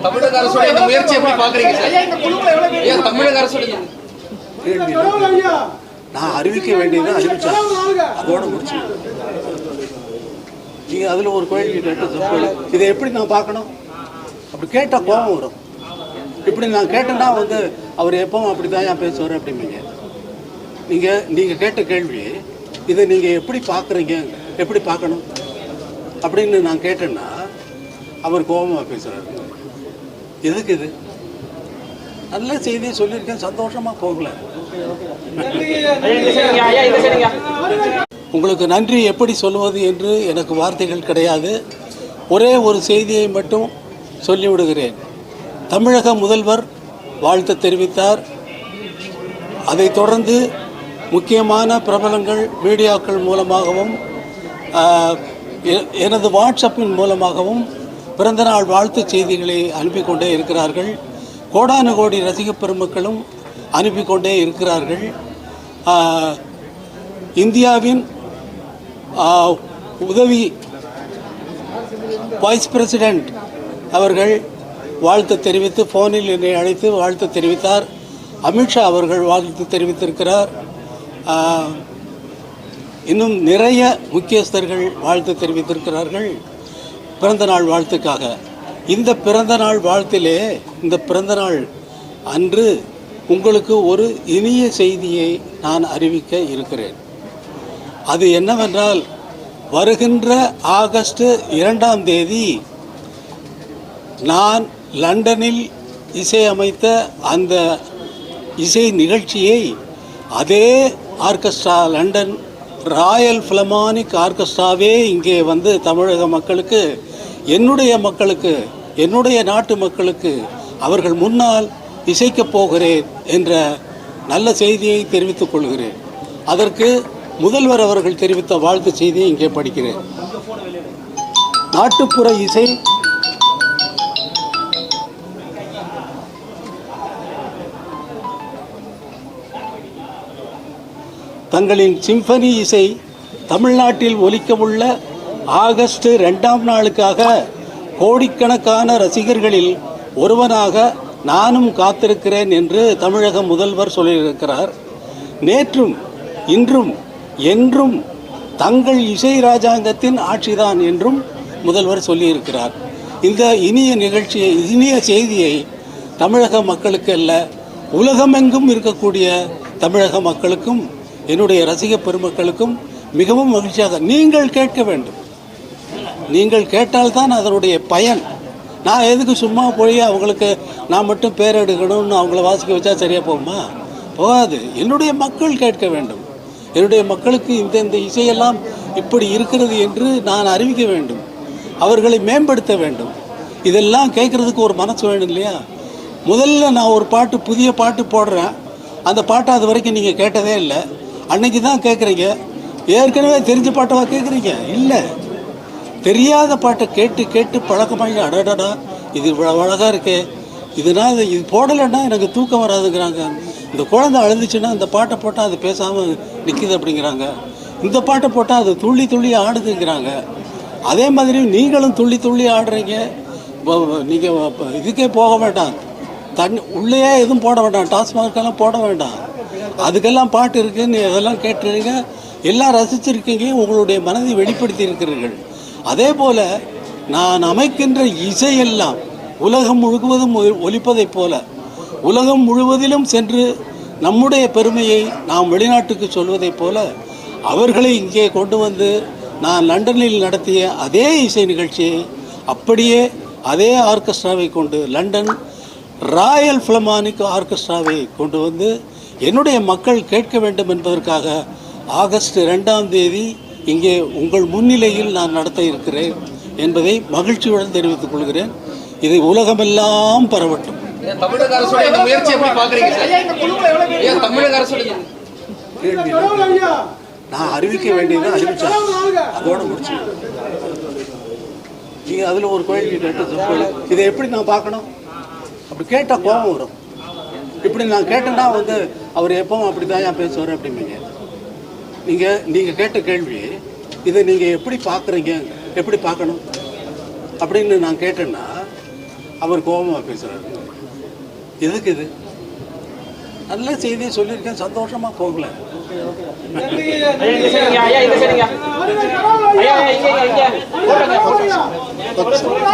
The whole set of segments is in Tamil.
தமிழக அரசோட இந்த முயற்சி எப்படி பாக்குறீங்க சார்? தமிழக அரசோட நான் அறிவிக்க வேண்டியதை அறிவிச்சேன், அதோட முடிச்சு. நீங்கள் அதில் ஒரு கேள்வி கேட்டு இதை எப்படி நான் பார்க்கணும்? அப்படி கேட்டால் கோபம் வரும். இப்படி நான் கேட்டேன்னா அவர் எப்பவும் அப்படி தான் ஏன் பேசுவார் அப்படிம்பீங்க. நீங்கள் கேட்ட கேள்வி இதை நீங்கள் எப்படி பார்க்குறீங்க, எப்படி பார்க்கணும் அப்படின்னு நான் கேட்டேன்னா அவர் கோபமாக பேசுகிறாரு. எதுக்கு இது? நல்ல செய்தியை சொல்லியிருக்கேன், சந்தோஷமாக போகல. உங்களுக்கு நன்றி எப்படி சொல்லுவது என்று எனக்கு வார்த்தைகள் கிடையாது. ஒரே ஒரு செய்தியை மட்டும் சொல்லிவிடுகிறேன். தமிழக முதல்வர் வாழ்த்து தெரிவித்தார். அதைத் தொடர்ந்து முக்கியமான பிரபலங்கள் மீடியாக்கள் மூலமாகவும் எனது வாட்ஸ்அப்பின் மூலமாகவும் பிறந்தநாள் வாழ்த்து செய்திகளை அனுப்பி கொண்டே இருக்கிறார்கள். கோடானு கோடி ரசிக பெருமக்களும் அனுப்பி கொண்டே இருக்கிறார்கள். இந்தியாவின் உதவி வைஸ் பிரசிடெண்ட் அவர்கள் வாழ்த்து தெரிவித்து ஃபோனில் என்னை அழைத்து வாழ்த்து தெரிவித்தார். அமித்ஷா அவர்கள் வாழ்த்து தெரிவித்திருக்கிறார். இன்னும் நிறைய முக்கியஸ்தர்கள் வாழ்த்து தெரிவித்திருக்கிறார்கள் பிறந்தநாள் வாழ்த்துக்காக. இந்த பிறந்தநாள் வாழ்த்திலே, இந்த பிறந்தநாள் அன்று உங்களுக்கு ஒரு இனிய செய்தியை நான் அறிவிக்க இருக்கிறேன். அது என்னவென்றால், வருகின்ற ஆகஸ்ட் 2ஆம் தேதி நான் லண்டனில் இசையமைத்த அந்த இசை நிகழ்ச்சியை அதே ஆர்கெஸ்ட்ரா, லண்டன் ராயல் ஃபிலமானிக் ஆர்கெஸ்ட்ராவே இங்கே தமிழக மக்களுக்கு, என்னுடைய மக்களுக்கு, என்னுடைய நாட்டு மக்களுக்கு அவர்கள் முன்னால் இசைக்கப் போகிறேன் என்ற நல்ல செய்தியை தெரிவித்துக் கொள்கிறேன். அதற்கு முதல்வர் அவர்கள் தெரிவித்த வாழ்த்து செய்தியை இங்கே படிக்கிறேன். நாட்டுப்புற இசை தங்களின் சிம்பனி இசை தமிழ்நாட்டில் ஒலிக்கவுள்ள ஆகஸ்ட் 2ஆம் நாளுக்காக கோடிக்கணக்கான ரசிகர்களில் ஒருவனாக நானும் காத்திருக்கிறேன் என்று தமிழக முதல்வர் சொல்லியிருக்கிறார். நேற்றும் இன்றும் என்றும் தங்கள் இசை ராஜாங்கத்தின் ஆட்சிதான் என்றும் முதல்வர் சொல்லியிருக்கிறார். இந்த இனிய நிகழ்ச்சியை, இனிய செய்தியை தமிழக மக்களுக்கு அல்ல, உலகமெங்கும் இருக்கக்கூடிய தமிழக மக்களுக்கும் என்னுடைய ரசிக பெருமக்களுக்கும் மிகவும் மகிழ்ச்சியாக நீங்கள் கேட்க வேண்டும். நீங்கள் கேட்டால்தான் அதனுடைய பயன். நான் எதுக்கு சும்மா போய் அவங்களுக்கு நான் மட்டும் பேர் எடுக்கணும்னு அவங்கள வாசிக்க வச்சா சரியாக போகுமா? போகாது. என்னுடைய மக்கள் கேட்க வேண்டும். என்னுடைய மக்களுக்கு இந்த இசையெல்லாம் இப்படி இருக்கிறது என்று நான் அறிவிக்க வேண்டும். அவர்களை மேம்படுத்த வேண்டும். இதெல்லாம் கேட்குறதுக்கு ஒரு மனசு வேணும் இல்லையா? முதல்ல நான் ஒரு பாட்டு, புதிய பாட்டு போடுறேன். அந்த பாட்டை அது வரைக்கும் நீங்கள் கேட்டதே இல்லை. அன்னைக்கு தான் கேட்குறீங்க. ஏற்கனவே தெரிஞ்ச பாட்டவா கேட்குறீங்க? இல்லை, தெரியாத பாட்டை கேட்டு கேட்டு பழக்கமாகி அடடடா இது இவ்வளோ அழகாக இருக்கே, இதனால் இது போடலைன்னா எனக்கு தூக்கம் வராதுங்கிறாங்க. இந்த குழந்தை அழுதுச்சுன்னா இந்த பாட்டை போட்டால் அது பேசாமல் நிற்கிது அப்படிங்கிறாங்க. இந்த பாட்டை போட்டால் அது துள்ளி துள்ளி ஆடுதுங்கிறாங்க. அதே மாதிரி நீங்களும் துள்ளி துள்ளி ஆடுறீங்க. நீங்கள் இதுக்கே போக வேண்டாம், உள்ளேயே எதுவும் போட வேண்டாம், டாஸ்மார்க்கெல்லாம் போட வேண்டாம். அதுக்கெல்லாம் பாட்டு இருக்குன்னு அதெல்லாம் கேட்டுருங்க. எல்லாம் ரசிச்சிருக்கீங்க, உங்களுடைய மனதை வெளிப்படுத்தி இருக்கிறீர்கள். அதே போல் நான் அமைக்கின்ற இசையெல்லாம் உலகம் முழுவதும் ஒலிப்பதைப் போல உலகம் முழுவதிலும் சென்று நம்முடைய பெருமையை நாம் வெளிநாட்டுக்கு சொல்வதைப் போல அவர்களை இங்கே கொண்டு வந்து நான் லண்டனில் நடத்திய அதே இசை நிகழ்ச்சியை அப்படியே அதே ஆர்கெஸ்ட்ராவை கொண்டு, லண்டன் ராயல் ஃபிலமானிக் ஆர்கெஸ்ட்ராவை கொண்டு வந்து என்னுடைய மக்கள் கேட்க வேண்டும் என்பதற்காக ஆகஸ்ட் 2ஆம் தேதி இங்கே உங்கள் முன்னிலையில் நான் நடத்த இருக்கிறேன் என்பதை மகிழ்ச்சியுடன் தெரிவித்துக் கொள்கிறேன். இதை உலகமெல்லாம் பரவட்டும். தமிழக அரசோட இந்த முயற்சி எப்படி பாக்குறீங்க சார்? தமிழக அரசோட நான் அறிவிக்க வேண்டியதை அறிவிச்சேன், அதோட முடிச்சு. நீங்கள் அதில் ஒரு கேள்வி கேட்டு இதை எப்படி நான் பார்க்கணும்? அப்படி கேட்டால் கோபம் வரும். இப்படி நான் கேட்டேன்னா அவர் எப்பவும் அப்படி தான் ஏன் பேசுவார் அப்படிம்பீங்க. நீங்கள் கேட்ட கேள்வி இதை நீங்கள் எப்படி பார்க்குறீங்க, எப்படி பார்க்கணும் அப்படின்னு நான் கேட்டேன்னா அவர் கோபமாக பேசுகிறாரு. எதுக்கு இது? நல்ல செய்தியை சொல்லியிருக்கேன், சந்தோஷமாக போகல.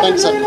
Thanks sir.